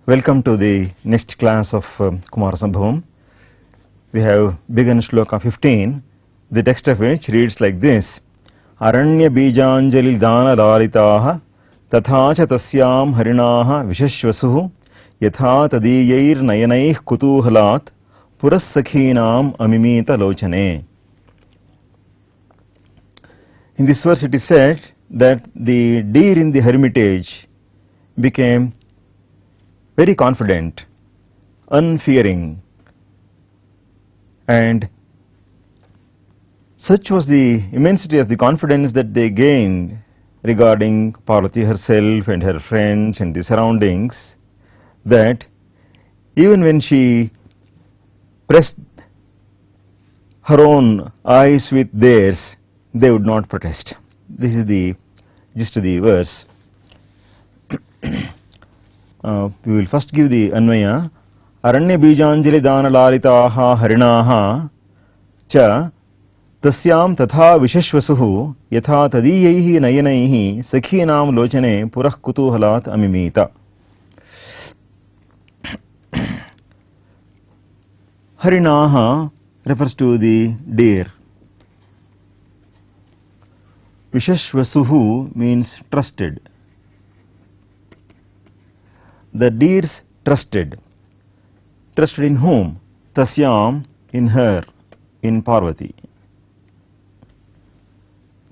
Welcome to the next class of Kumara Sambhavam. We have begun Shloka 15, the text of which reads like this: Aranya Bijanjali Dana Lalitaha Tathacha Tasyam Harinaha Vishashvasuhu Yatha Tadiyair Nayanaih Kutuhalat Purassakhinam Amimita Lochane. In this verse it is said that the deer in the hermitage became very confident, unfearing, and such was the immensity of the confidence that they gained regarding Parvati herself and her friends and the surroundings, that even when she pressed her own eyes with theirs, they would not protest. This is the gist of the verse. We will first give the Anvaya. Aranya Bijanjali Dana Lalitaha Harinaha Cha Tasyam Tatha Vishashvasuhu Yatha Tadiyaihi Nayanaihi Sakhinam Lochane Purah Kutuhalat Amimita. Harinaha refers to the deer. Vishashvasuhu means trusted. The deers trusted. Trusted in whom? Tasyam, in her, in Parvati.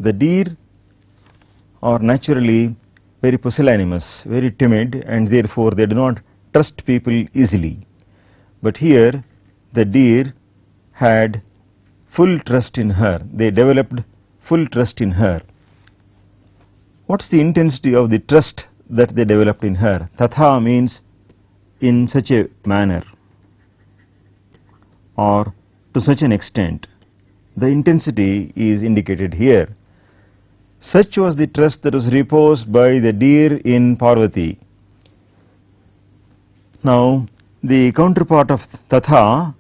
The deer are naturally very pusillanimous, very timid, and therefore they do not trust people easily. But here the deer had full trust in her. They developed full trust in her. What's the intensity of the trust that they developed in her? Tatha means in such a manner or to such an extent. The intensity is indicated here. Such was the trust that was reposed by the deer in Parvati. Now the counterpart of Tatha,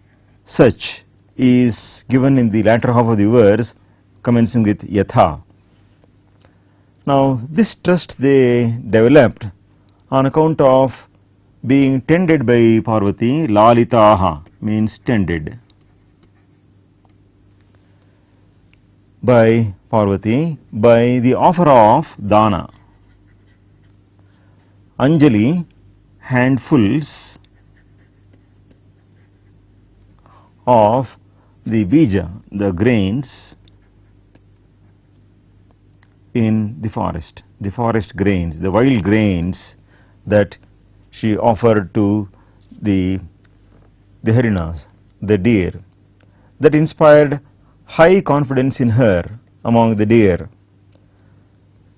such, is given in the latter half of the verse commencing with Yatha. Now this trust they developed on account of being tended by Parvati. Lalitaha means tended by Parvati by the offer of Dana. Anjali, handfuls of the bija, the grains in the forest grains, the wild grains that she offered to the harinas, the deer, that inspired high confidence in her among the deer.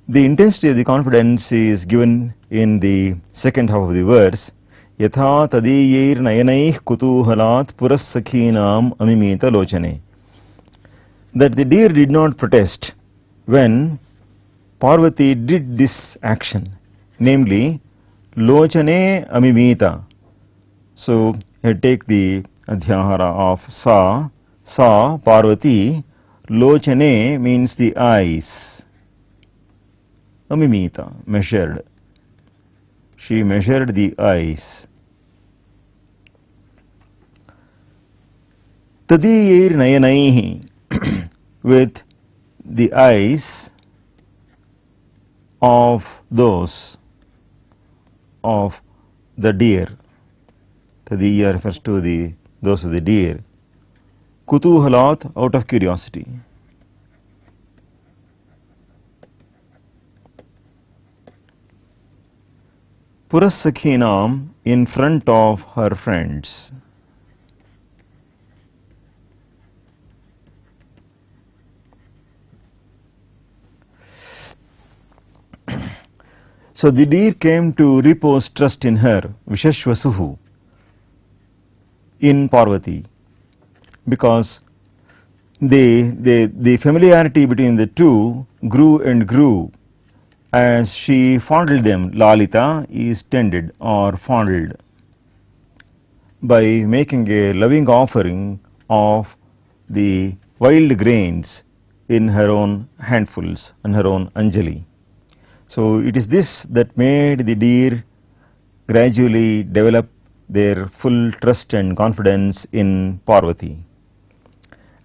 The intensity of the confidence is given in the second half of the verse. Yatha tadiyair nayanaih kutuhalat purassakhinam amimita lochane. That the deer did not protest when Parvati did this action, namely Lochane Amimita. So take the Adhyahara of Sa Parvati. Lochane means the eyes. Amimita, measured. She measured the eyes. Tadiyair Nayanaihi, with the eyes of those of the deer. Tadiya refers to those of the deer. Kutuhalat, out of curiosity. Purassakhinam, in front of her friends. So the deer came to repose trust in her, Vishashvasuhu, in Parvati, because the familiarity between the two grew and grew as she fondled them. Lalita is tended or fondled by making a loving offering of the wild grains in her own handfuls and her own Anjali. So it is this that made the deer gradually develop their full trust and confidence in Parvati.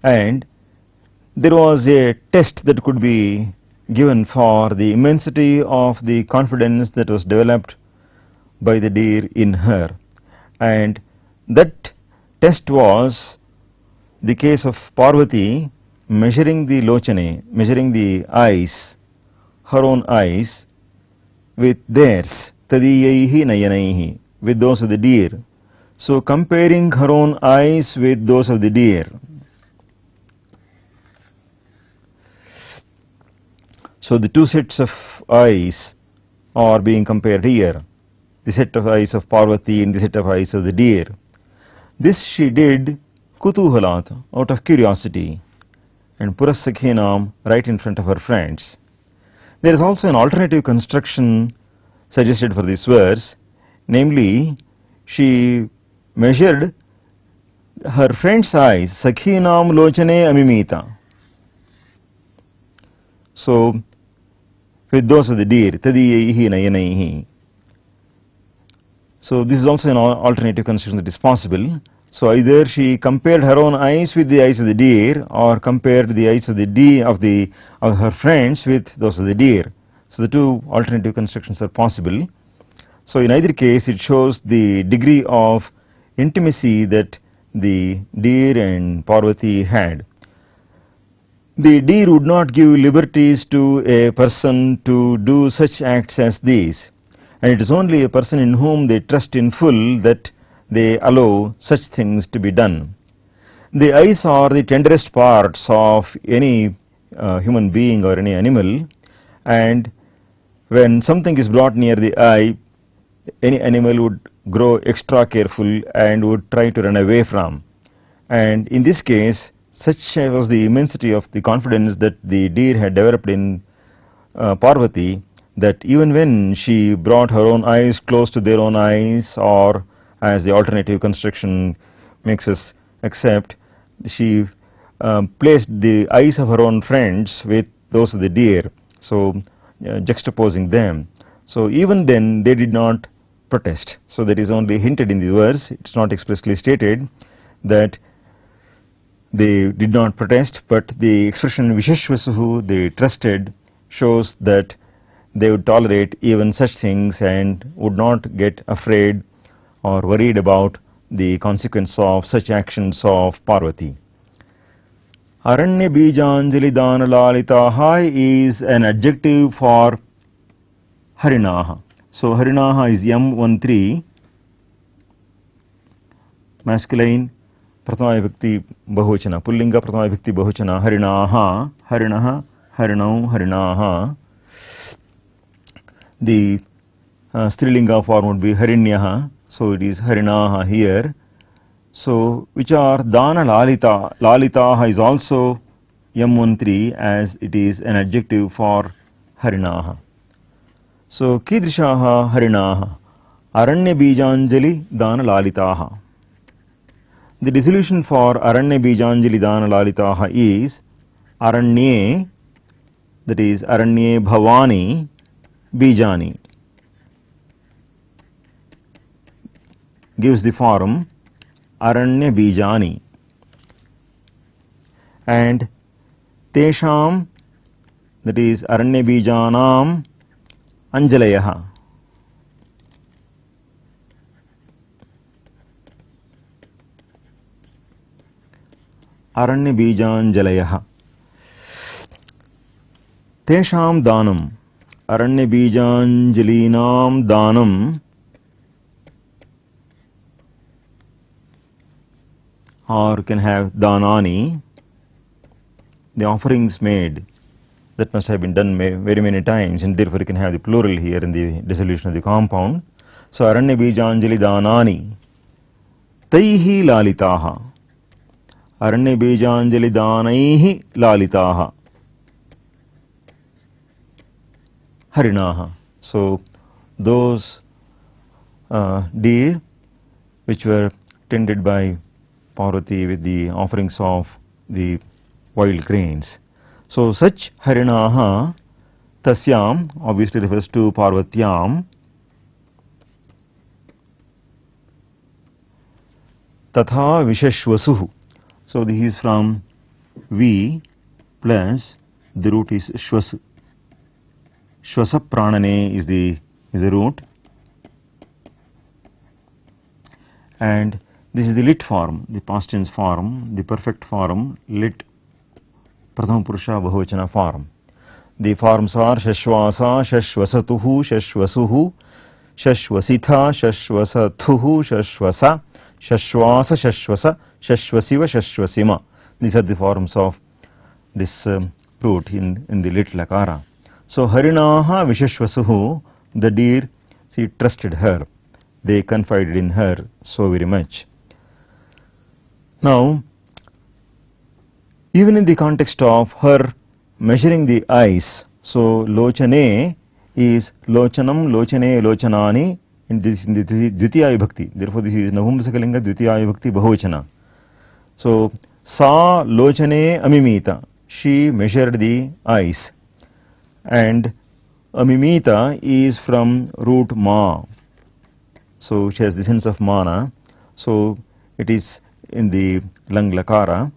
And there was a test that could be given for the immensity of the confidence that was developed by the deer in her, and that test was the case of Parvati measuring the lochane, measuring the eyes, her own eyes, with theirs, tadiyaihi nayanaihi, with those of the deer. So comparing her own eyes with those of the deer. So the two sets of eyes are being compared here, the set of eyes of Parvati and the set of eyes of the deer. This she did kutuhalat, out of curiosity, and purassakhinam, right in front of her friends. There is also an alternative construction suggested for this verse, namely, she measured her friend's eyes, sakhinam lochane amimita. So, with those of the deer, tadiyaihi nayanaihi. So, this is also an alternative construction that is possible. So, either she compared her own eyes with the eyes of the deer, or compared the eyes of the deer of her friends with those of the deer. So, the two alternative constructions are possible. So, in either case, it shows the degree of intimacy that the deer and Parvati had. The deer would not give liberties to a person to do such acts as these, and it is only a person in whom they trust in full that they allow such things to be done. The eyes are the tenderest parts of any human being or any animal, and when something is brought near the eye, any animal would grow extra careful and would try to run away from. And in this case, such was the immensity of the confidence that the deer had developed in Parvati, that even when she brought her own eyes close to their own eyes, or as the alternative construction makes us accept, she placed the eyes of her own friends with those of the deer, so juxtaposing them. So even then they did not protest. So that is only hinted in the verse, it is not expressly stated that they did not protest, but the expression Visheshvasuhu, they trusted, shows that they would tolerate even such things and would not get afraid or worried about the consequence of such actions of Parvati. Aranya Bijanjali Dana Lalitaha is an adjective for Harinaha. So Harinaha is M13, masculine, Prathama Vibhakti Bahuvachana, Pullinga Prathama Vibhakti Bahuvachana, Harinaha, Harinaha, Harinau, Harinaha. The Strilinga form would be Harinyaha, so it is Harinaha here. So, which are Dana Lalita, Lalitaha is also M13 as it is an adjective for Harinaha. So, Kidrishaha Harinaha, Aranya Bijanjali Dana Lalitaha. The dissolution for Aranya Bijanjali Dana Lalitaha is Aranye, that is Aranye Bhavani Bijani, gives the form Aranya Bijani, and Tesham, that is Aranya Bijanam Anjalayaha. Aranya Bijanjalayaha. Tesham Danam, Aranya Bijanjalinam Danam, or can have Danani, the offerings made. That must have been done very many times, and therefore you can have the plural here in the dissolution of the compound. So Aranya Bijanjali Danani, Taihi Lalitaha, Aranya Bijanjali Danaihi Lalitaha, Harinaha. So those deer which were tended by Parvati with the offerings of the wild grains. So such Harinaha Tasyam obviously refers to Parvatyam, Tatha Vishashvasuhu. So this is from V plus the root is Shwas. Shwasa Pranane is the root, and this is the lit form, the past tense form, the perfect form, lit Prathama Purusha Bahuvachana form. The forms are Shashvasa, Shashvasatuhu, Shashvasuhu, Shashvasitha, Shashvasathuhu, Shashvasa, Shashvasa, Shashvasa, Shashvasiva, Shashvasima. These are the forms of this root in the lit lakara. So Harinaha Vishashvasuhu, the deer, she trusted her. They confided in her so very much. Now, even in the context of her measuring the eyes, so Lochane is Lochanam, Lochane, Lochanani in the Dvitiya Vibhakti. Therefore, this is Navumsakalinga Dvitiya Vibhakti Bahuvachana. So, Sa Lochane Amimita, she measured the eyes, and Amimita is from root Ma. So she has the sense of mana. So it is in the lang lakara.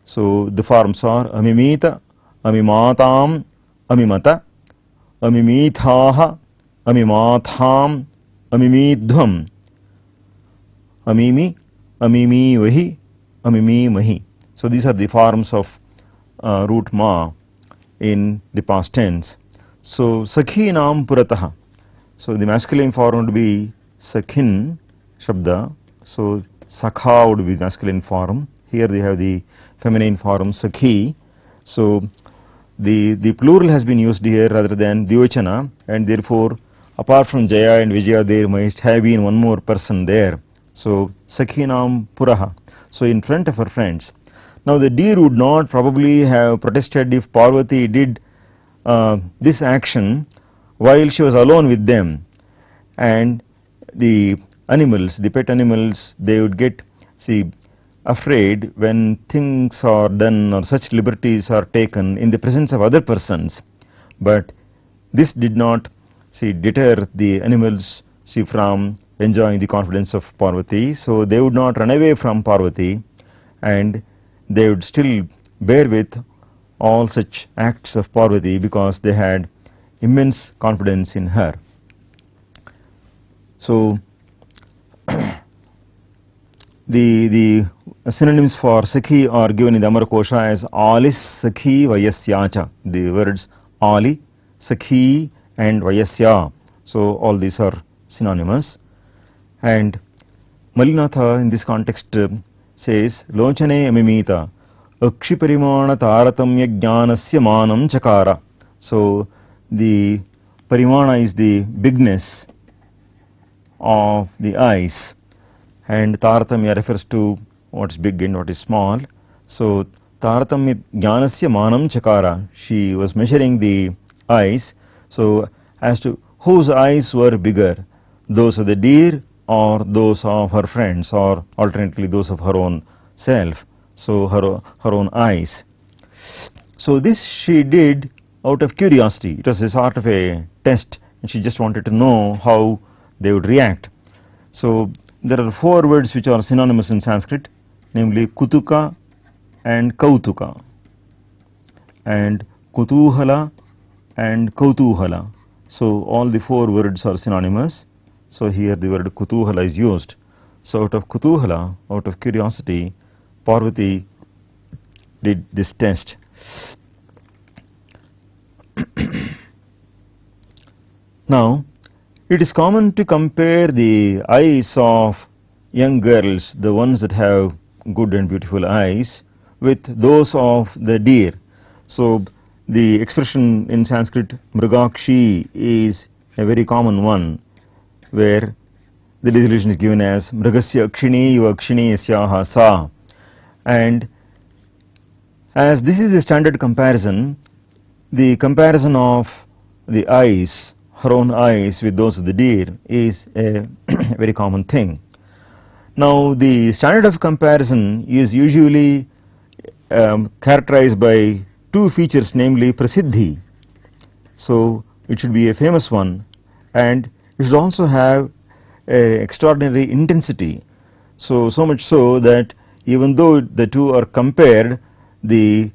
So the forms are Amimita, Amimatam, Amimata, Amimithaha, Amimatham, Amimidhvam, Amimi, Amimivahi, Amimimahi. So these are the forms of root ma in the past tense. So Sakhinam Purataha. So the masculine form would be Sakhin Shabda. So Sakha would be the masculine form. Here they have the feminine form Sakhi. So the plural has been used here rather than Dvivachana, and therefore apart from Jaya and Vijaya there must have been one more person there. So Sakhinam Puraha. So in front of her friends. Now the deer would not probably have protested if Parvati did this action while she was alone with them, and the animals, the pet animals, they would get afraid when things are done or such liberties are taken in the presence of other persons. But this did not deter the animals from enjoying the confidence of Parvati. So they would not run away from Parvati, and they would still bear with all such acts of Parvati because they had immense confidence in her. So the synonyms for Sakhi are given in the Amarkosha as Alis, Sakhi, Vayasyacha. The words Ali, Sakhi and Vayasya. So all these are synonymous. And Malinatha in this context says Lochane Amimita Akshiparimana Taratamya Jnanasya Manam Chakara. So the Parimana is the bigness of the eyes, and Taratamya refers to what is big and what is small. So Taratamya Jnanasya Manam Chakara, she was measuring the eyes, so as to whose eyes were bigger, those of the deer or those of her friends, or alternately those of her own self, so her own eyes. So this she did out of curiosity. It was a sort of a test, and she just wanted to know how they would react. So there are 4 words which are synonymous in Sanskrit, namely Kutuka and Kautuka, and Kutuhala and Kautuhala. So all the 4 words are synonymous. So here the word Kutuhala is used. So out of Kutuhala, out of curiosity, Parvati did this test. Now, it is common to compare the eyes of young girls, the ones that have good and beautiful eyes, with those of the deer. So the expression in Sanskrit Mrigakshi is a very common one, where the dissolution is given as Mrigasya Akshini Iva Akshini Yasyaha Sa. And as this is the standard comparison, the comparison of the eyes, her own eyes with those of the deer, is a very common thing. Now the standard of comparison is usually characterized by 2 features, namely Prasiddhi. So it should be a famous one, and it should also have a extraordinary intensity. So much so that even though the two are compared, the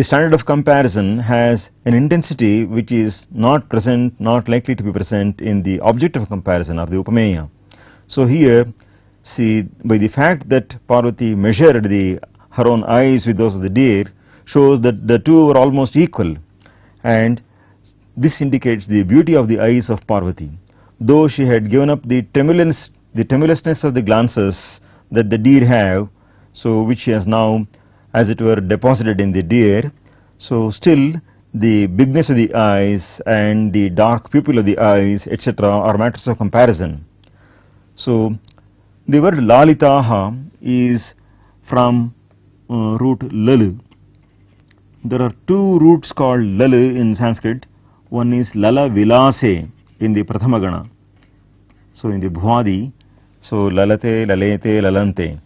standard of comparison has an intensity which is not present, not likely to be present in the object of comparison or the upameya. So here, see, by the fact that Parvati measured her own eyes with those of the deer, shows that the two were almost equal, and this indicates the beauty of the eyes of Parvati. Though she had given up the tremulousness of the glances that the deer have, so which she has now, as it were, deposited in the deer, so still the bigness of the eyes and the dark pupil of the eyes, etc., are matters of comparison. So the word Lalitaha is from root Lalu. There are two roots called Lalu in Sanskrit. One is Lala Vilase in the Prathamagana. So in the Bhuadi, so Lalate, Lalete, Lalante.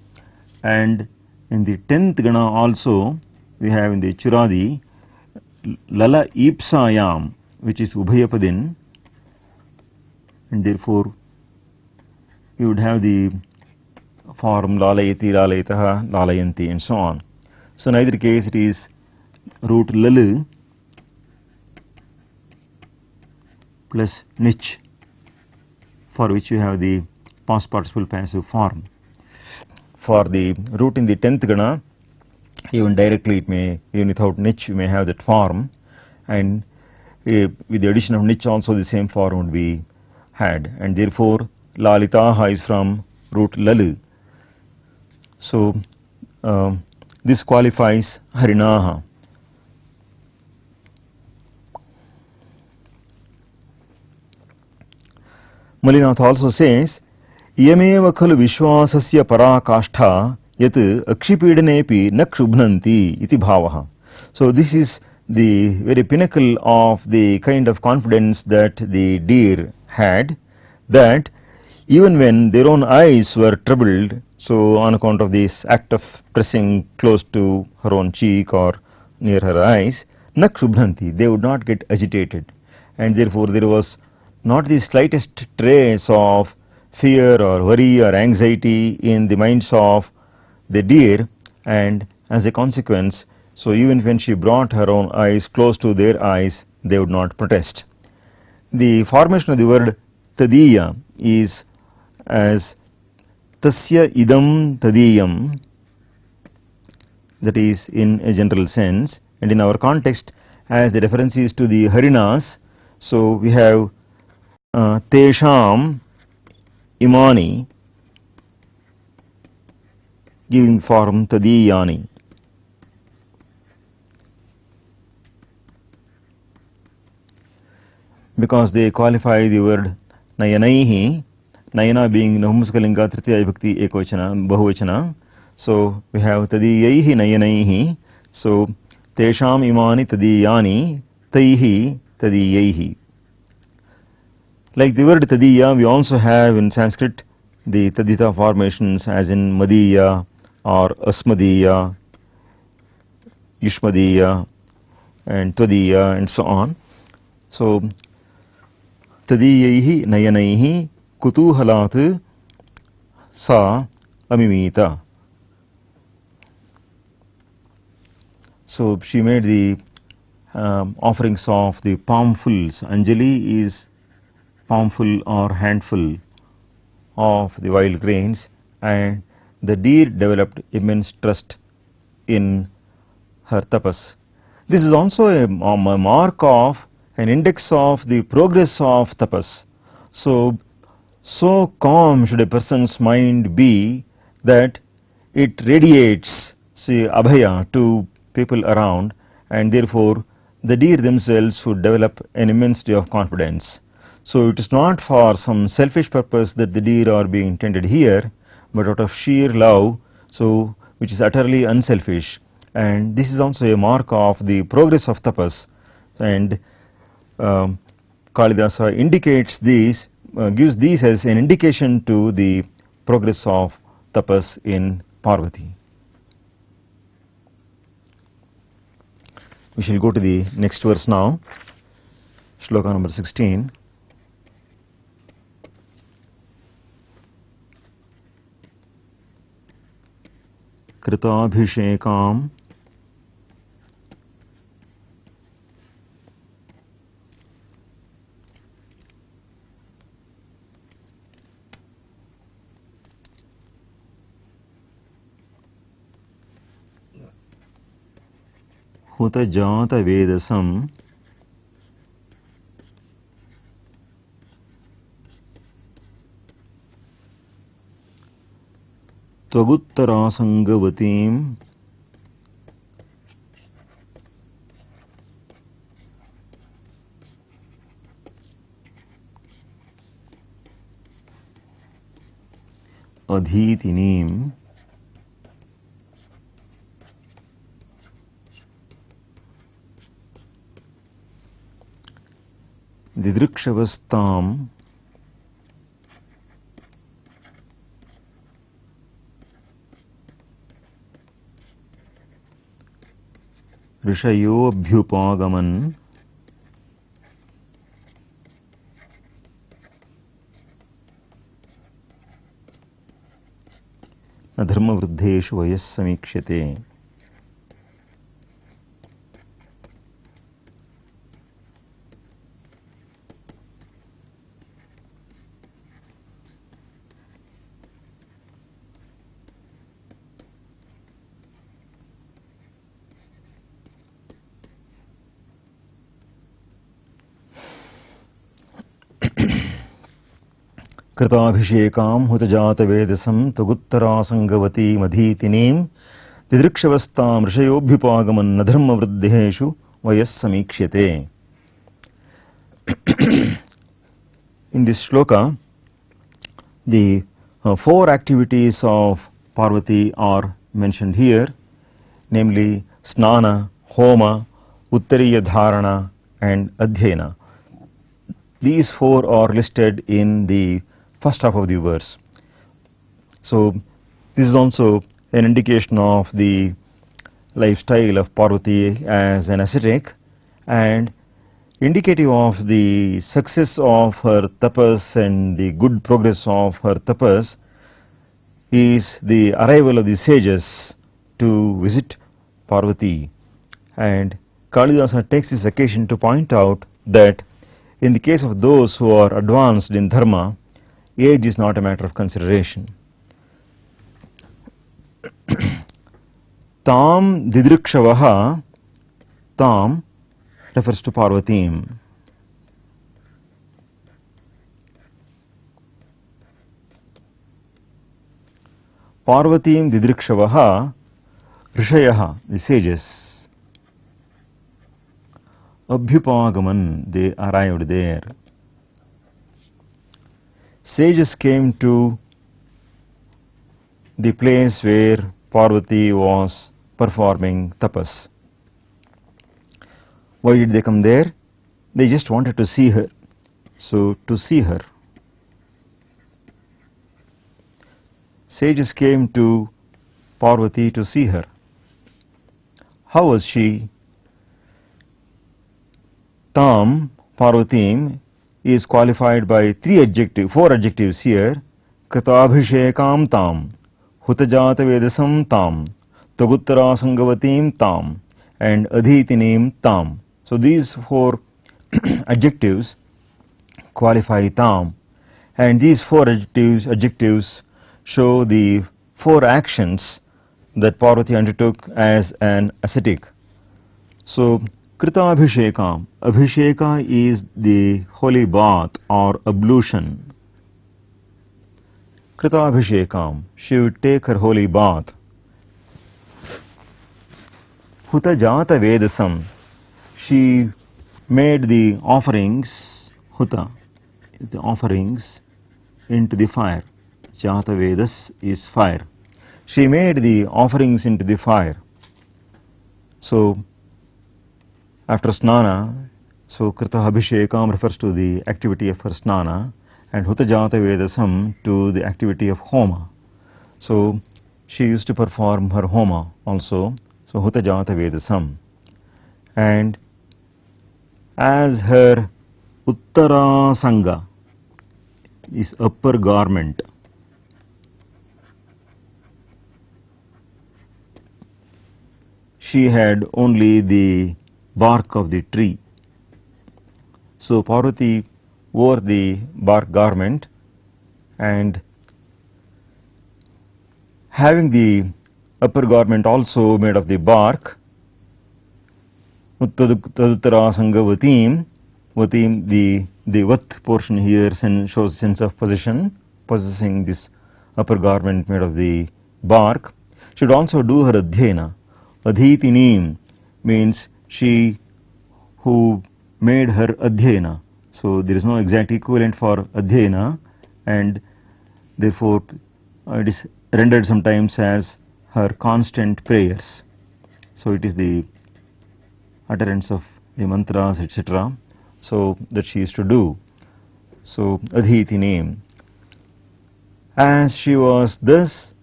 And in the 10th Gana also, we have in the Churadi, Lala Ipsayam, which is Ubhayapadin, and therefore you would have the form Lalayati, Lalayataha, Lalayanti, and so on. So in either case it is root Lalu plus Nich, for which you have the past participle passive form. For the root in the 10th Gana, even directly it may, even without Nich, you may have that form, and with the addition of Nich also the same form would be had, and therefore Lalitaha is from root Lalu. So this qualifies Harinaha. Malinath also says, Iyameva khalu vishwasasya parakashtha yat akshipidanepi na kshubhnanti iti bhavaha. So this is the very pinnacle of the kind of confidence that the deer had, that even when their own eyes were troubled, so on account of this act of pressing close to her own cheek or near her eyes, na kshubhnanti, they would not get agitated, and therefore there was not the slightest trace of fear or worry or anxiety in the minds of the deer, and as a consequence, so even when she brought her own eyes close to their eyes, they would not protest. The formation of the word tadiya is as tasya idam tadiyam, that is in a general sense, and in our context as the reference is to the Harinas, so we have Tesham Imani giving form Tadiyani. Because they qualify the word Nayanaihi, Nayana being Nahumsakalinga Tritiya Vibhakti Ekvachana, Bahuvachana. So we have Tadiyaihi Nayanaihi. So Tesham Imani Tadiyani, Taihi Tadiyaihi. Like the word Tadiya, we also have in Sanskrit the Tadita formations as in Madiya or Asmadiya, Yushmadiya and Tadiya and so on. So Tadiyaihi Nayanaihi Kutuhalat Sa Amimita. So she made the offerings of the palmfuls. Anjali is palmful or handful of the wild grains, and the deer developed immense trust in her tapas. This is also a mark of an index of the progress of tapas. So calm should a person's mind be that it radiates, say, abhaya to people around, and therefore the deer themselves would develop an immensity of confidence. So it is not for some selfish purpose that the deer are being tended here, but out of sheer love, so which is utterly unselfish, and this is also a mark of the progress of tapas, and Kalidasa indicates this, gives these as an indication to the progress of tapas in Parvati. We shall go to the next verse now, shloka number 16. Kritabhishekam Hutajata Vedasam Tvaguttarasangavatим Adhitinim Didrikshavastaam Rishayobhyupagaman Adharmavruddheshu vayas samikshate. Kritabhishekam hutajata vedasam tvaguttarasangavatī madhitinim didrikshavastaam rishayobhyupagaman nadharma vruddheshu vayas samikshate. In this shloka, the four activities of Parvati are mentioned here, namely Snana, Homa, Uttariya Dharana and Adhyayana. These four are listed in the first half of the verse. So this is also an indication of the lifestyle of Parvati as an ascetic and indicative of the success of her tapas and the good progress of her tapas is the arrival of the sages to visit Parvati. And Kalidasa takes this occasion to point out that in the case of those who are advanced in dharma, age is not a matter of consideration. Tam didrikshavaha, tam refers to Parvatim. Parvatim didrikshavaha, rishayaha, the sages. Abhyupagaman, they arrived there. Sages came to the place where Parvati was performing tapas. Why did they come there? They just wanted to see her. So, to see her. Sages came to Parvati to see her. How was she? Tam, Parvatim, is qualified by four adjectives here. Kritabhishekam tam, Hutajata Vedasam tam, Tvaguttarasangavatим tam, and Adhitinim tam. So these four adjectives qualify tam, and these four adjectives show the four actions that Parvati undertook as an ascetic. So Kritabhishekam, Abhisheka is the holy bath or ablution. Kritabhishekam, she would take her holy bath. Hutajata Vedasam, she made the offerings, Huta, the offerings into the fire. Jata Vedas is fire. She made the offerings into the fire. So after Snana, so Krita Abhishekam refers to the activity of her Snana and Hutajata Vedasam to the activity of Homa. So she used to perform her Homa also, so Hutajata Vedasam. And as her Uttara Sanga is upper garment, she had only the bark of the tree. So Parvati wore the bark garment, and having the upper garment also made of the bark, Uttadutara Sangavatim, Vatim, the Vat portion here shows sense of possession, possessing this upper garment made of the bark, should also do her Adhyena. Adhitinim means she who made her Adhyena. So there is no exact equivalent for Adhyena, and therefore it is rendered sometimes as her constant prayers. So it is the utterance of the mantras, etc. So that she used to do. So Adhitinim. As she was thus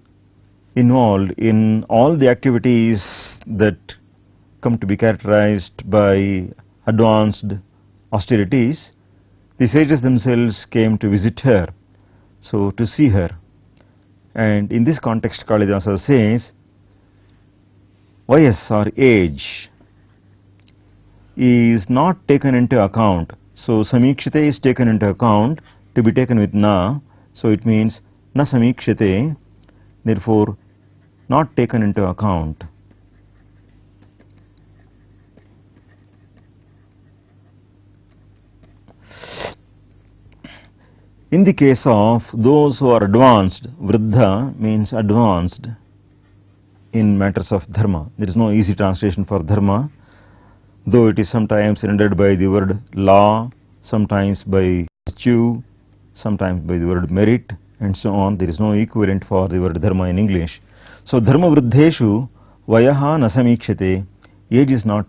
involved in all the activities that come to be characterized by advanced austerities, the sages themselves came to visit her, so to see her. And in this context, Kalidasa says, Vayas or age is not taken into account. So Samikshite is taken into account, to be taken with na, so it means na samikshite, therefore not taken into account. In the case of those who are advanced, Vriddha means advanced in matters of dharma. There is no easy translation for dharma, though it is sometimes rendered by the word law, sometimes by virtue, sometimes by the word merit, and so on. There is no equivalent for the word dharma in English. So dharma vriddheshu vayaha nasamikshate, age is not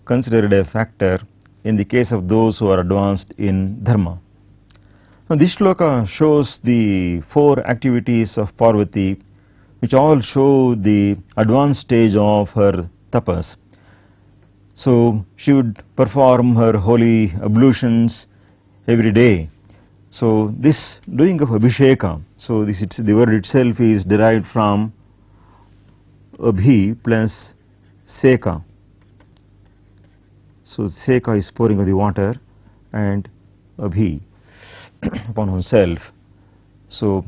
considered a factor in the case of those who are advanced in dharma. Now this shloka shows the 4 activities of Parvati, which all show the advanced stage of her tapas. So she would perform her holy ablutions every day. So this doing of Abhisheka, so this the word itself is derived from Abhi plus Seka. So Seka is pouring of the water, and Abhi upon oneself. So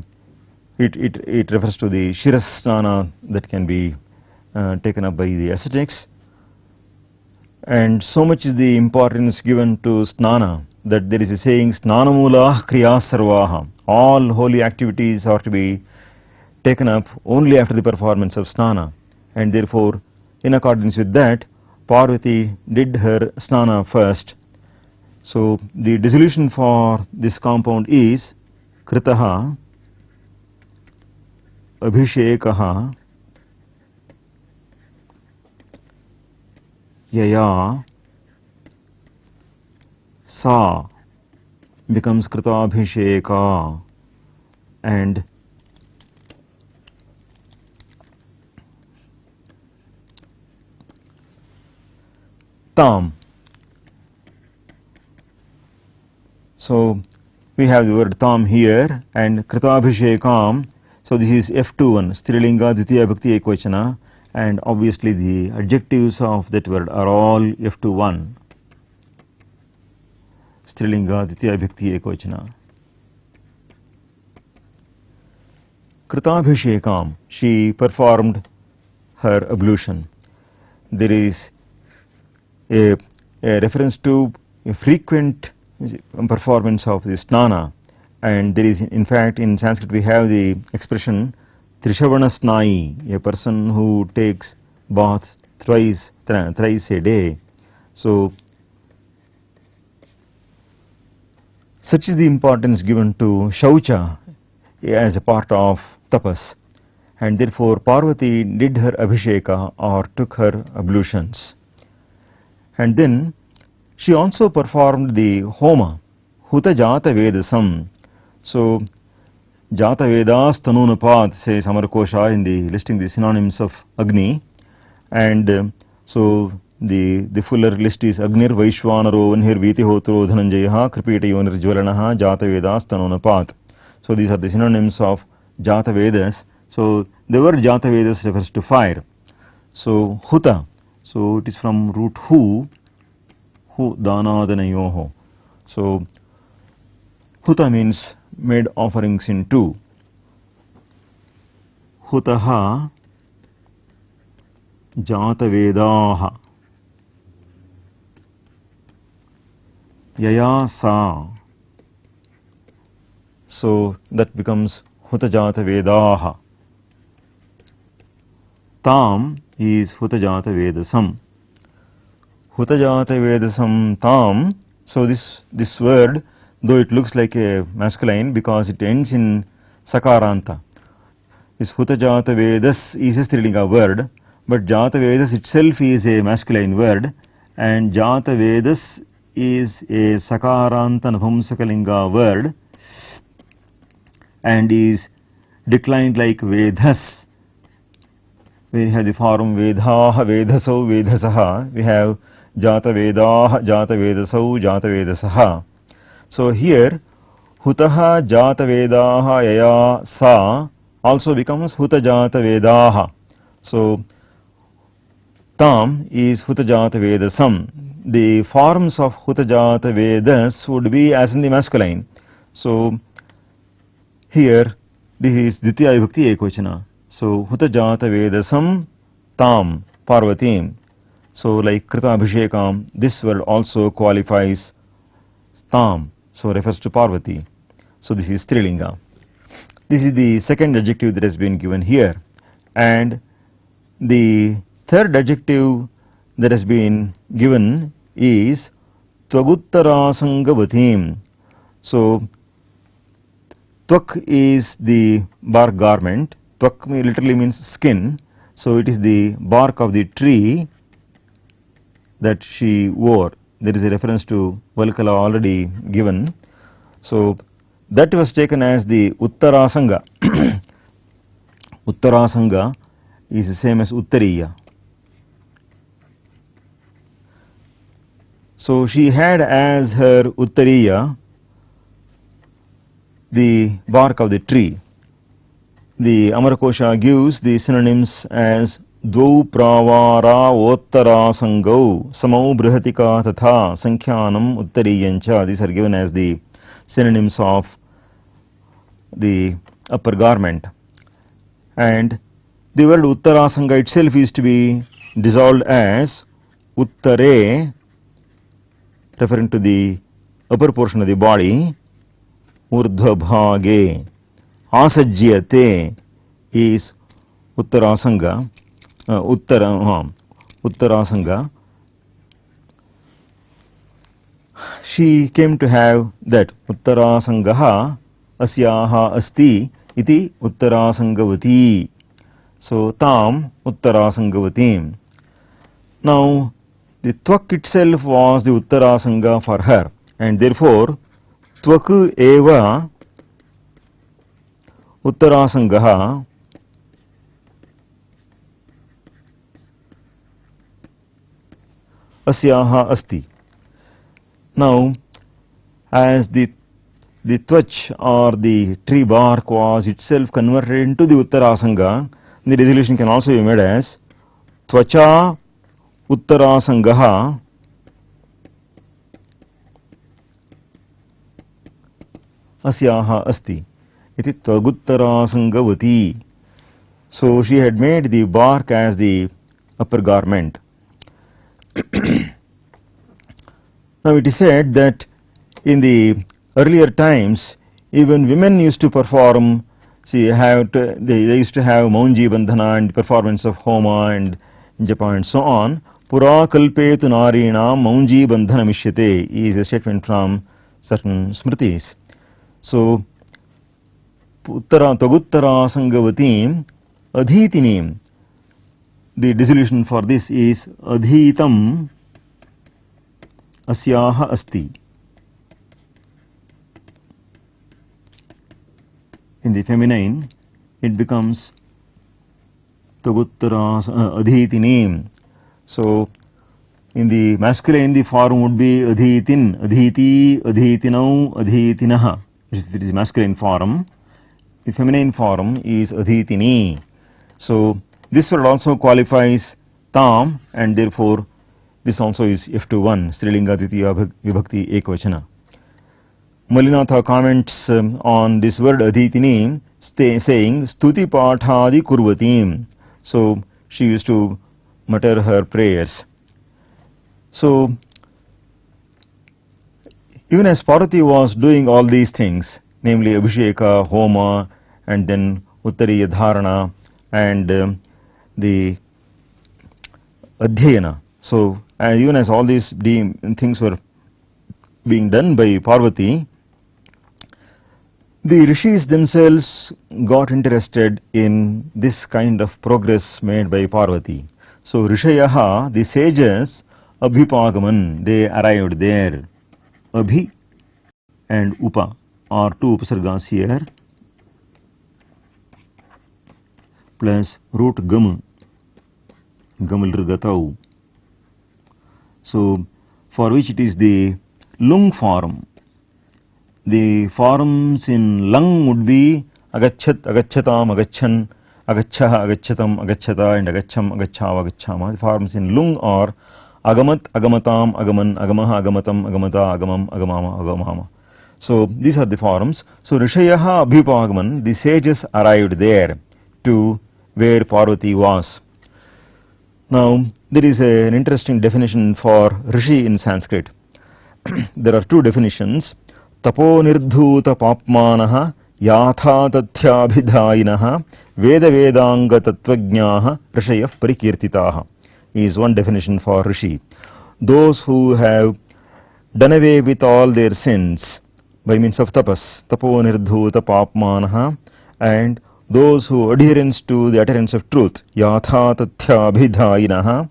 it refers to the Shirasnana that can be taken up by the ascetics. And so much is the importance given to snana that there is a saying, Snanamula Kriya Sarvaha. All holy activities are to be taken up only after the performance of snana. And therefore, in accordance with that, Parvati did her snana first. So the dissolution for this compound is Kritaha, Abhishekaha, Yaya, Sa becomes Kritabhisheka, and Tam. So we have the word Tam here, and Kritabhishekam. So this is F21, Strilinga, Dvitiya Bhakti Ekvachana, and obviously the adjectives of that word are all F21. Strilinga, Dvitiya Bhakti Ekvachana. Kritabhishekam, she performed her ablution. There is a reference to a frequent performance of the snana, and there is, in fact, in Sanskrit we have the expression Trishavana Snai, a person who takes bath thrice a day. So such is the importance given to Shaucha as a part of tapas, and therefore Parvati did her abhisheka or took her ablutions. And then she also performed the homa, Huta Jata Vedasam. So Jata Vedas Tanunapat, says Amarkosha in the listing the synonyms of Agni, and so the fuller list is Agnir Vaishwanaro Vanhir Vitihotro Dhananjayaha Kripita Yonir Jvalanaha Jata Vedas Tanunapat. So these are the synonyms of Jata Vedas. So the word Jata Vedas refers to fire. So Huta, So it is from root hu danadanayoho. So huta means made offerings in two. Hutaha jatavedaha yaya sa. So that becomes hutajata vedaha. Tam is hutajata vedasam. Hutajata vedasam tam. So this word, though it looks like a masculine because it ends in sakaranta, this hutajata vedas is a strilinga word, but jata vedas itself is a masculine word, and jata vedas is a sakaranta napumsakalinga word and is declined like vedas. We have the form vedaha, vedasau, vedasaha. We have jata vedaha, jata vedasau, jata vedasaha. So here hutaha jata vedaha yaya sa also becomes huta jata vedaha. So tam is huta jata vedasam. The forms of huta jata vedas would be as in the masculine. So here this is Dvitiya Vibhakti Ekvachana. So huta jata vedasam tam Parvatim. So like Krita Abhishekam, this word also qualifies tam, so refers to Parvati. So this is Strilinga. This is the second adjective that has been given here, and the third adjective that has been given is Tvaguttarasangabatim. So Tvak is the bark garment. Tvak literally means skin. So it is the bark of the tree that she wore. There is a reference to Valkala already given. So that was taken as the Uttarasanga. Uttarasanga is the same as Uttariya. So she had as her Uttariya the bark of the tree. The Amarkosha gives the synonyms as Dvau pravara ottarasangau samau brihatika tatha sankhyanam uttariyancha. These are given as the synonyms of the upper garment. And the word uttarasanga itself is to be dissolved as uttare, referring to the upper portion of the body. Urdhva bhage. Asajyate is uttarasanga. Uttarasanga. She came to have that Uttarasangaha asyaha asti iti Uttarasangavati. So tam Uttarasangavatim. Now the Tvak itself was the Uttarasanga for her, and therefore Tvak eva Uttarasangaha asyaha asti. Now as the Tvach or the tree bark was itself converted into the Uttarasanga, the resolution can also be made as Tvacha Uttarasangaha asyaha asti iti Tvaguttarasangavati. So she had made the bark as the upper garment. Now it is said that in the earlier times even women used to perform, they used to have Maunji Bandhana and performance of Homa and Japa and so on. Pura kalpetu narina Maunji Bandhana mishyate is a statement from certain smritis. So Tvaguttara Sangavatim Adhitinim. The dissolution for this is Adhitam asyaha asti. In the feminine it becomes Tvaguttara Adhitinim. So in the masculine the form would be Adhitin, Adhiti, Adhitinau, Adhitinaha. It is the masculine form. The feminine form is Adhitini. So this word also qualifies tam, and therefore this also is F21, Strilinga Dvitiya Vibhakti Ekvachana. Malinatha comments on this word Aditini, saying Stuti Pathadi Kurvatim. So she used to mutter her prayers. So even as Parvati was doing all these things, namely Abhisheka, Homa, and then Uttariya Dharana, and the Adhyayana. So even as all these things were being done by Parvati, the rishis themselves got interested in this kind of progress made by Parvati. So Rishayaha, the sages, Abhipagaman, they arrived there. Abhi and Upa are two upasargas here, plus root Gam, Gamalrigatau. So for which it is the lung form. The forms in lung would be agachat, agachatam, agachan, agachaha, agachatam, agachata, and agacham, agachava, agachama. The forms in lung are agamat, agamatam, agaman, agamaha, agamatam, agamata, agamam, agamama, agamama. So these are the forms. So Rishayaha Abhipagaman, the sages arrived there to where Parvati was. Now there is an interesting definition for Rishi in Sanskrit. There are two definitions. Tapo nirdhuta papmanaha yatha tathyabhidayinaha veda vedanga tattvajnaha rishayah parikirtitaha is one definition for Rishi. Those who have done away with all their sins by means of tapas, tapo nirdhuta papmanaha, and those who adherence to the utterance of truth, yatha tathyabhidayinaha,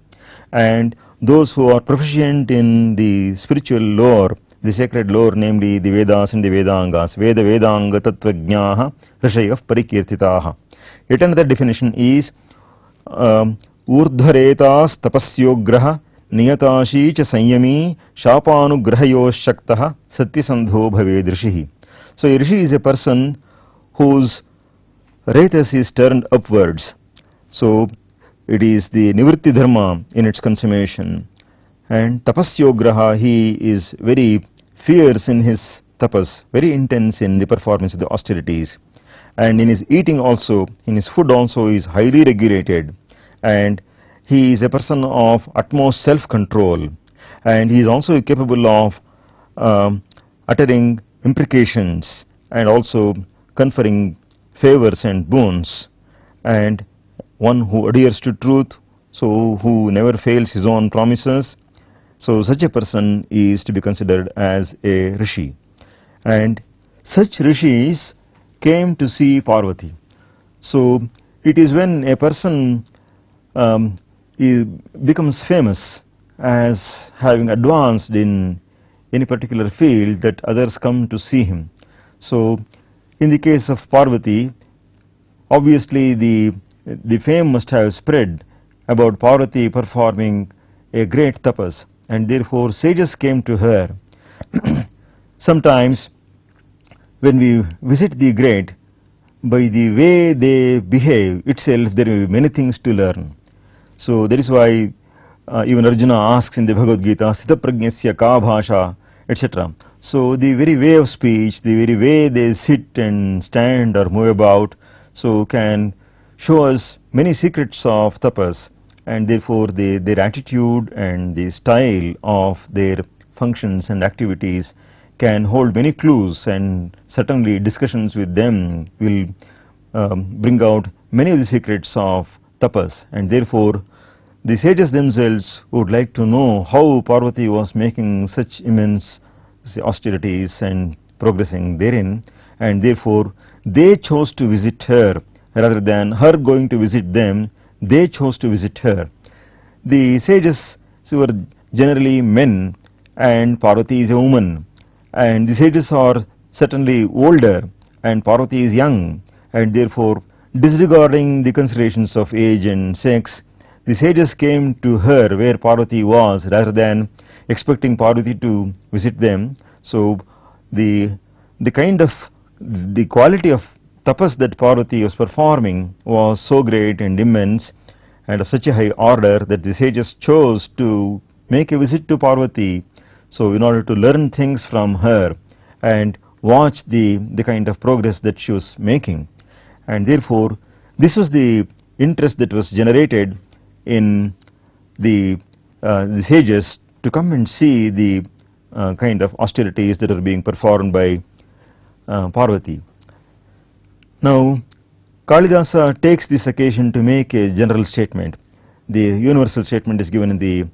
and those who are proficient in the spiritual lore, the sacred lore, namely the Vedas and the Vedangas, Veda Vedanga Tattvajnaha Rishayah Parikirtitaha. Yet another definition is Urdhvaretas Tapasyograha Niyatashi cha Sanyami Shapanugrahayo Shaktaha Satyasandho Bhaved Rishihi. So a Rishi is a person whose Retas is turned upwards. So it is the Nivritti Dharma in its consummation. And tapasyograha, he is very fierce in his tapas, very intense in the performance of the austerities. And in his eating also, in his food also, is highly regulated. And he is a person of utmost self-control. And he is also capable of uttering imprecations and also conferring favors and boons. And one who adheres to truth, so who never fails his own promises. So such a person is to be considered as a rishi. And such rishis came to see Parvati. So it is when a person becomes famous as having advanced in any particular field that others come to see him. So in the case of Parvati, obviously the fame must have spread about Parvati performing a great tapas, and therefore sages came to her. Sometimes when we visit the great, by the way they behave itself, there will be many things to learn. So that is why even Arjuna asks in the Bhagavad Gita, Sthita Prajnasya ka bhasha, etc. So the very way of speech, the very way they sit and stand or move about, so can show us many secrets of tapas, and therefore their attitude and the style of their functions and activities can hold many clues, and certainly discussions with them will bring out many of the secrets of tapas. And therefore the sages themselves would like to know how Parvati was making such immense austerities and progressing therein, and therefore they chose to visit her rather than her going to visit them. They chose to visit her. The sages were generally men and Parvati is a woman, and the sages are certainly older and Parvati is young, and therefore disregarding the considerations of age and sex, the sages came to her where Parvati was rather than expecting Parvati to visit them. So the quality of tapas that Parvati was performing was so great and immense, and of such a high order that the sages chose to make a visit to Parvati, so in order to learn things from her and watch the kind of progress that she was making. And therefore, this was the interest that was generated in the sages to come and see the kind of austerities that are being performed by Parvati. Now, Kalidasa takes this occasion to make a general statement. The universal statement is given in the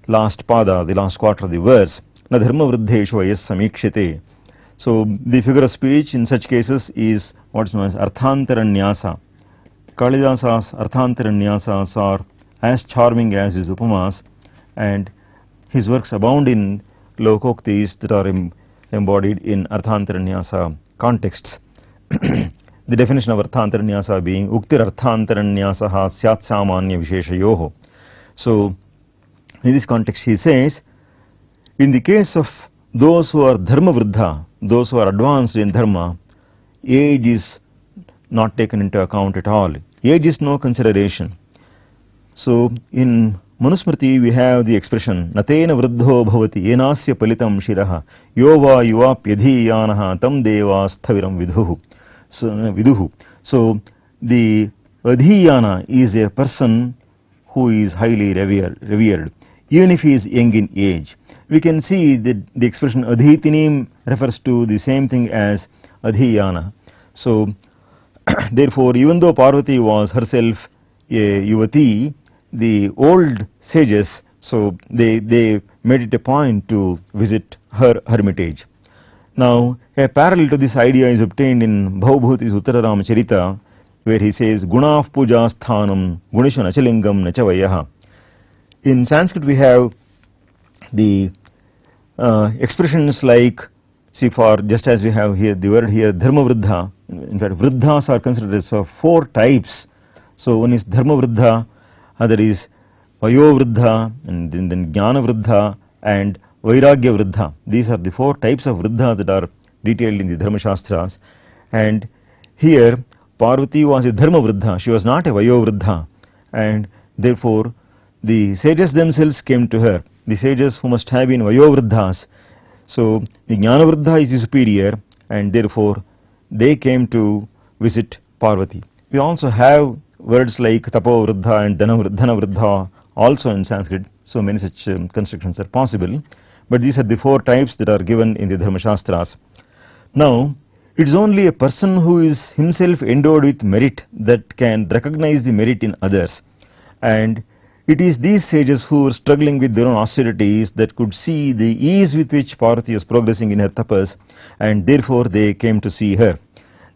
last pada, the last quarter of the verse. Na dharma vruddheshu ayas samikshate. So, the figure of speech in such cases is what is known as Arthantaranyasa. Kalidasa's Arthantaranyasas are as charming as his upamas, and his works abound in lokoktis that are embodied in Arthantaranyasa contexts. The definition of Arthantaranyasa being Uktir Arthantaranyasaha Syat Samanya Visheshayoho. So, in this context he says, in the case of those who are Dharma Vruddha, those who are advanced in Dharma, age is not taken into account at all. Age is no consideration. So, in Manusmriti we have the expression Natena Vruddho Bhavati Enasya Palitam Shiraha Yova Yuvapyadhiyanaha Tam Devas Thaviram Viduhu. So, the Adhiyana is a person who is highly revered, even if he is young in age. We can see that the expression Adhitinim refers to the same thing as Adhiyana. So, therefore, even though Parvati was herself a Yuvati, the old sages, so they made it a point to visit her hermitage. Now, a parallel to this idea is obtained in Bhaubhuti's Uttara Ramacharita, where he says, Gunav puja sthanam gunisha nachalingam nachavayaha. In Sanskrit we have the expressions like, see, for just as we have here the word here Dharma Vruddha. In fact, Vruddhas are considered as of 4 types. So, one is Dharma Vruddha, other is Vayo Vruddha, and then Jnana Vruddha and Vairagya Vruddha. These are the 4 types of Vruddha that are detailed in the Dharma Shastras. And here Parvati was a Dharma Vruddha, she was not a Vayo Vruddha, and therefore the sages themselves came to her, the sages who must have been Vayo Vruddhas. So, the Jnana Vruddha is the superior, and therefore they came to visit Parvati. We also have words like Tapo Vruddha and Dhana Vruddha also in Sanskrit, so many such constructions are possible. But these are the 4 types that are given in the Dharma Shastras. Now, it is only a person who is himself endowed with merit that can recognize the merit in others. And it is these sages who were struggling with their own austerities that could see the ease with which Parvati was progressing in her tapas, and therefore they came to see her.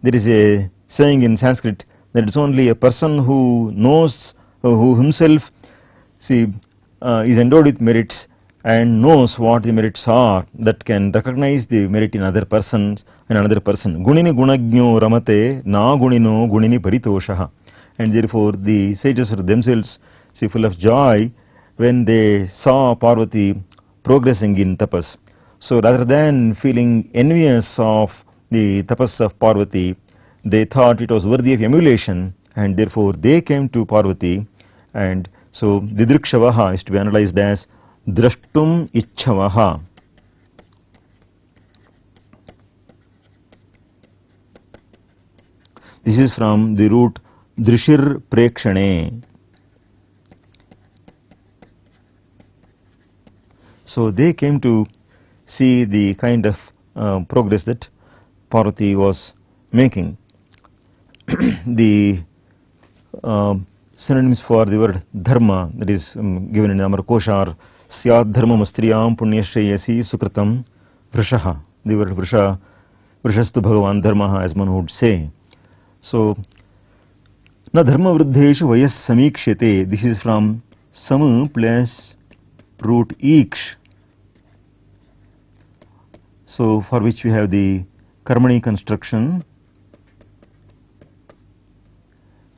There is a saying in Sanskrit that it's only a person who knows, who himself is endowed with merits and knows what the merits are, that can recognize the merit in other persons and another person. Gunini gunagno ramate na gunino gunini paritoshaha. And therefore the sages were themselves full of joy when they saw Parvati progressing in tapas. So, rather than feeling envious of the tapas of Parvati, they thought it was worthy of emulation, and therefore they came to Parvati. And so Didrikshavaha is to be analyzed as Drashtum Ichchavaha. This is from the root Drishir Prekshane. So they came to see the kind of progress that Parvati was making. The synonyms for the word dharma that is given in the Amarkosha are Syad dharma mastriyam punyashreyasi sukritam vrishaha. The word vrisha, vrishastu bhagavan dharmaha, as one would say. So, na dharma vruddheshu vayas samikshate. This is from sam plus root iksh. So, for which we have the karmani construction,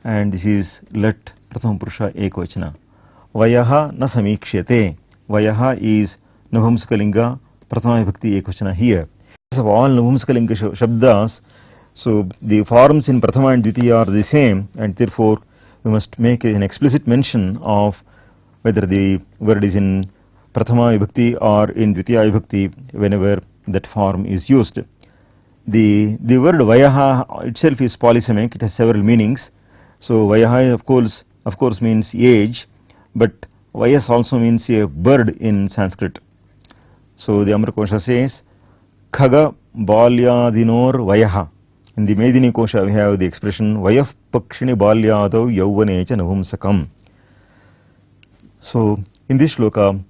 and this is let prathama purusha ekvachana. Vayaha na samikshate. Vayaha is Navamsakalinga prathama vibhakti ekvachana here. Of all Navamsakalinga shabdas, so the forms in prathama and dvitiya are the same, and therefore we must make an explicit mention of whether the word is in Prathama Vibhakti or in Dvitiya Vibhakti whenever that form is used. The word Vayaha itself is polysemic, it has several meanings. So Vayaha of course means age, but Vayas also means a bird in Sanskrit. So the Amarkosha says Khaga Balyadinor Vayaha. In the Medini Kosha we have the expression Vayah Pakshini Balyadav Yauvanecha Navumsakam. So in this shloka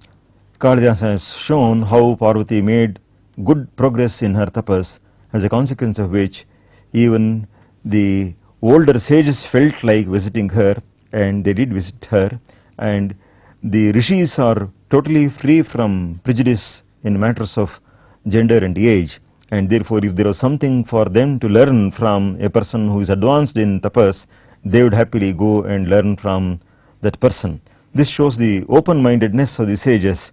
Kalidasa has shown how Parvati made good progress in her tapas, as a consequence of which even the older sages felt like visiting her, and they did visit her, and the rishis are totally free from prejudice in matters of gender and age, and therefore if there was something for them to learn from a person who is advanced in tapas, they would happily go and learn from that person. This shows the open-mindedness of the sages,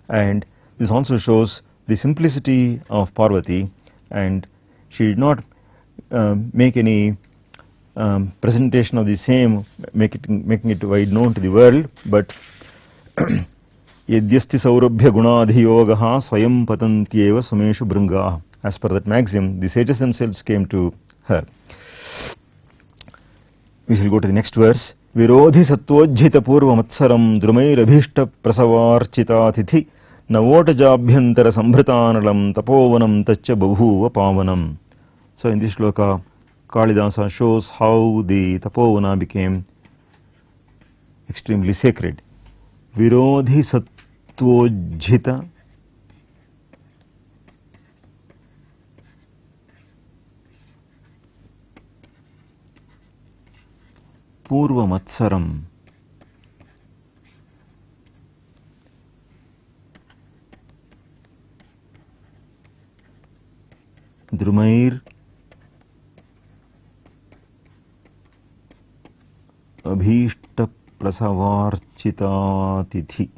and this also shows the simplicity of Parvati, and she did not make any presentation of the same, making it wide known to the world, but Yadyasti Saurabhya Gunadhiyogaha Swayam Patantyeva Sumeshu Bhringaha. As per that maxim, the sages themselves came to her. We shall go to the next verse. Virodhi Satvojhita Purva Matsaram Drumair Abhishta Prasavarchita Tithi Navotajabhyantara Sambhrtanalam Tapovanam Tacha Babhuva Pavanam. So in this shloka, Kalidasa shows how the Tapovana became extremely sacred. Virodhi Satvojhita Purva Matsaram Drumair Abhishta Prasavarchita Tithi.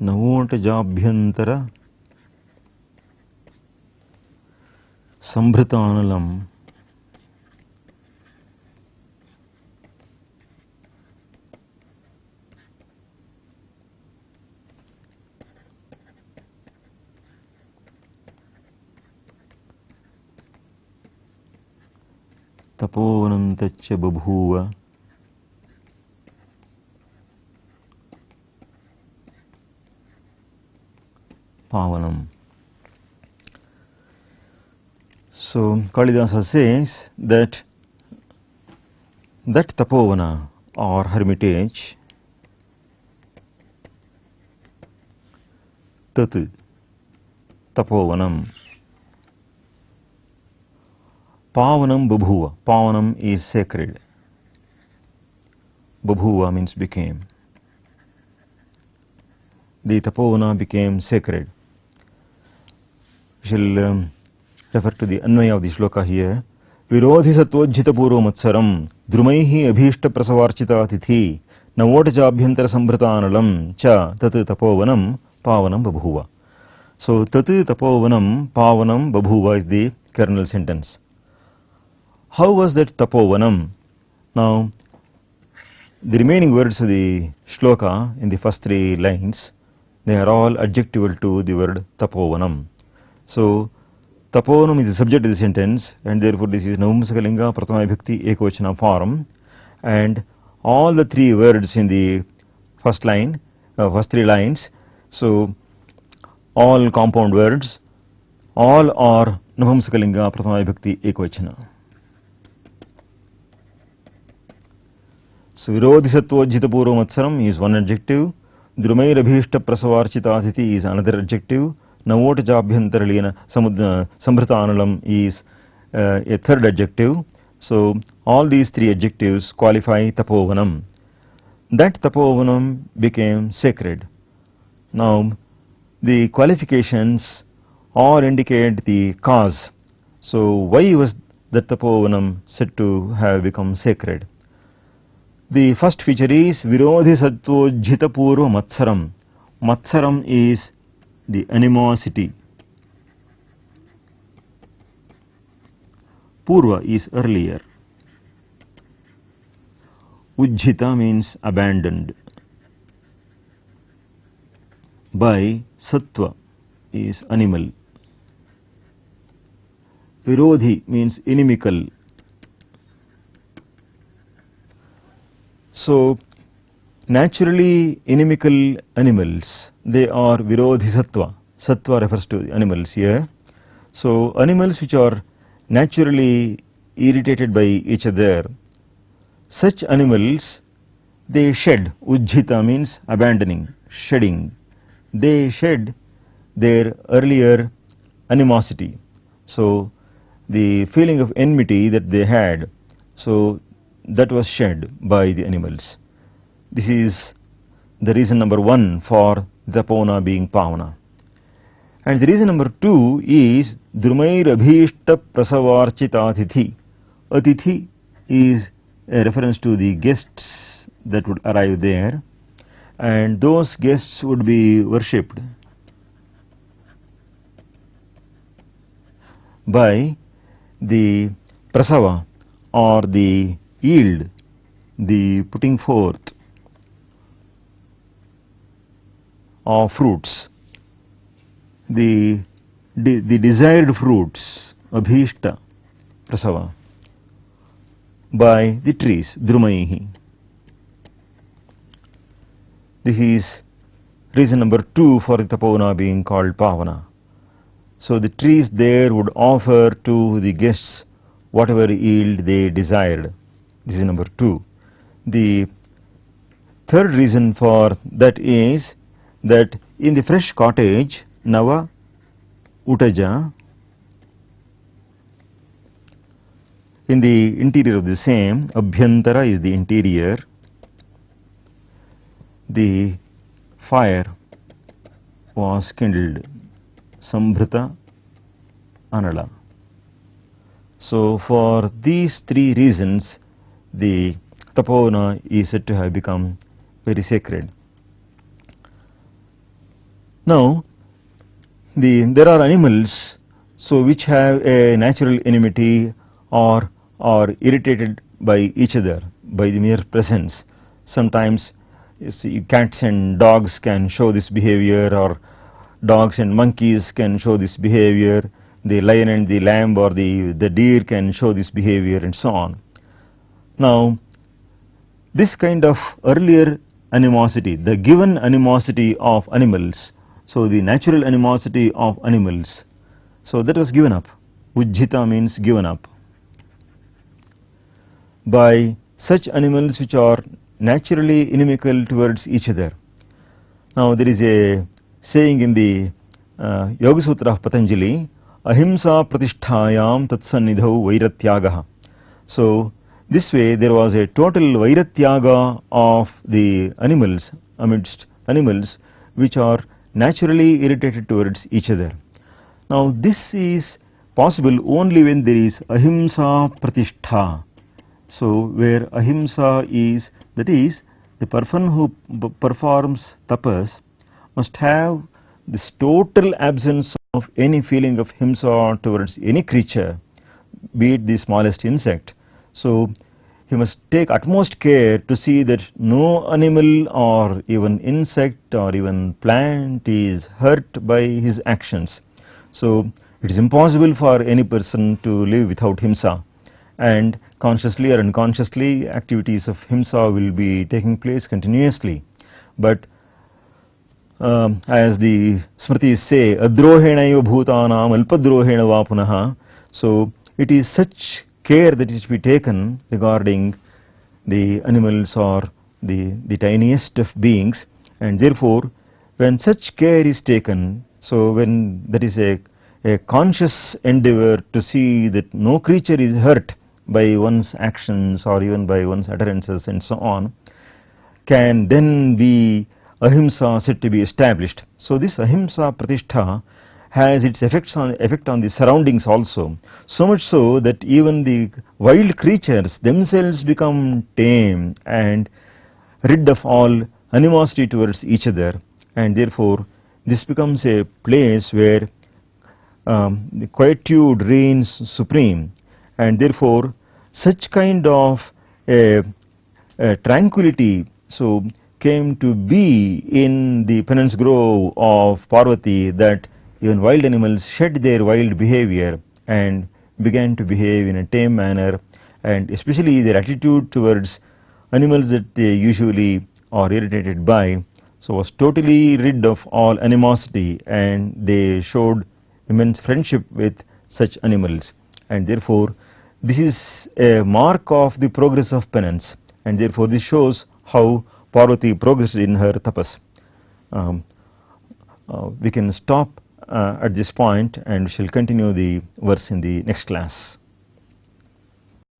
Navotajabhyantara Sambhrtanalam Tapovanam Tacha Babhuva Pavanam. So Kalidasa says that Tapovana or hermitage, Tat Tapovanam, Pavanam Babhuva. Pavanam is sacred. Babhuva means became. The Tapovana became sacred. We shall refer to the Anvaya of the shloka here. Virodhi Satvojhita Purva Matsaram Drumaihi Abhishta Prasavarchita Tithi Navotajabhyantara Sambhrtanalam Cha Tat Tapovanam Pavanam Babhuva. So Tat Tapovanam Pavanam Babhuva is the kernel sentence. How was that Tapovanam? Now the remaining words of the shloka in the first three lines, they are all adjectival to the word Tapovanam. So Tapovanam is the subject of the sentence, and therefore this is Navumsakalinga Prathama Vibhakti Ekvachana form, and all the three words in the first three lines, so all compound words, all are Navumsakalinga Prathama Vibhakti Ekvachana. So Virodhi Satvojhita Purva Matsaram is one adjective, Drumair Abhishta Prasavarchita Tithi is another adjective, Navotajabhyantaralena Sambhrtanalam is a third adjective. So all these three adjectives qualify Tapovanam. That Tapovanam became sacred. Now the qualifications all indicate the cause. So why was that Tapovanam said to have become sacred? The first feature is Virodhi Sattvojhita Purva Matsaram. Matsaram is the animosity. Purva is earlier. Ujjita means abandoned. By Sattva is animal. Virodhi means inimical. So, naturally inimical animals, they are Virodhi Sattva. Sattva refers to animals here. So, animals which are naturally irritated by each other, such animals, they shed. Ujjita means abandoning, shedding. They shed their earlier animosity. So, the feeling of enmity that they had, so that was shed by the animals. This is the reason number 1 for Tapona being Pavana. And the reason number 2 is Drumair Abhishta Prasavarchita Atithi. Atithi is a reference to the guests that would arrive there, and those guests would be worshipped by the prasava, or the yield, the putting forth of fruits, the desired fruits, abhishta, prasava, by the trees, drumaihi. This is reason number 2 for the Tapona being called Pavana. So the trees there would offer to the guests whatever yield they desired. This is number 2. The third reason for that is that in the fresh cottage, Nava Utaja, in the interior of the same, Abhyantara is the interior, the fire was kindled, Sambhrita Anala. So for these 3 reasons, the Tapona is said to have become very sacred. Now, there are animals so which have a natural enmity or are irritated by each other by the mere presence. Sometimes you see, cats and dogs can show this behavior, or dogs and monkeys can show this behavior, the lion and the lamb or the deer can show this behavior, and so on. Now, this kind of earlier animosity, the given animosity of animals, so the natural animosity of animals, so that was given up. Ujjita means given up by such animals which are naturally inimical towards each other. Now there is a saying in the Yoga Sutra of Patanjali, Ahimsa pratisthayam tatsannidhau vairatyaga. So this way there was a total vairatyaga of the animals amidst animals which are naturally irritated towards each other. Now this is possible only when there is ahimsa pratishtha. So where ahimsa is, that is, the person who performs tapas must have this total absence of any feeling of himsa towards any creature, be it the smallest insect. So he must take utmost care to see that no animal or even insect or even plant is hurt by his actions. So it is impossible for any person to live without himsa, and consciously or unconsciously activities of himsa will be taking place continuously. But as the Smritis say, adrohenaiva bhutanam alpadrohena va punaha. So it is such care that is to be taken regarding the animals or the tiniest of beings, and therefore when such care is taken, so when that is a conscious endeavor to see that no creature is hurt by one's actions or even by one's utterances and so on, can then be ahimsa said to be established. So this ahimsa pratishtha has its effect on the surroundings also, so much so that even the wild creatures themselves become tame and rid of all animosity towards each other, and therefore this becomes a place where the quietude reigns supreme, and therefore such kind of tranquility so came to be in the penance grove of Parvati, that even wild animals shed their wild behavior and began to behave in a tame manner, and especially their attitude towards animals that they usually are irritated by, so was totally rid of all animosity, and they showed immense friendship with such animals, and therefore this is a mark of the progress of penance, and therefore this shows how Parvati progressed in her tapas. We can stop at this point, and we shall continue the verse in the next class.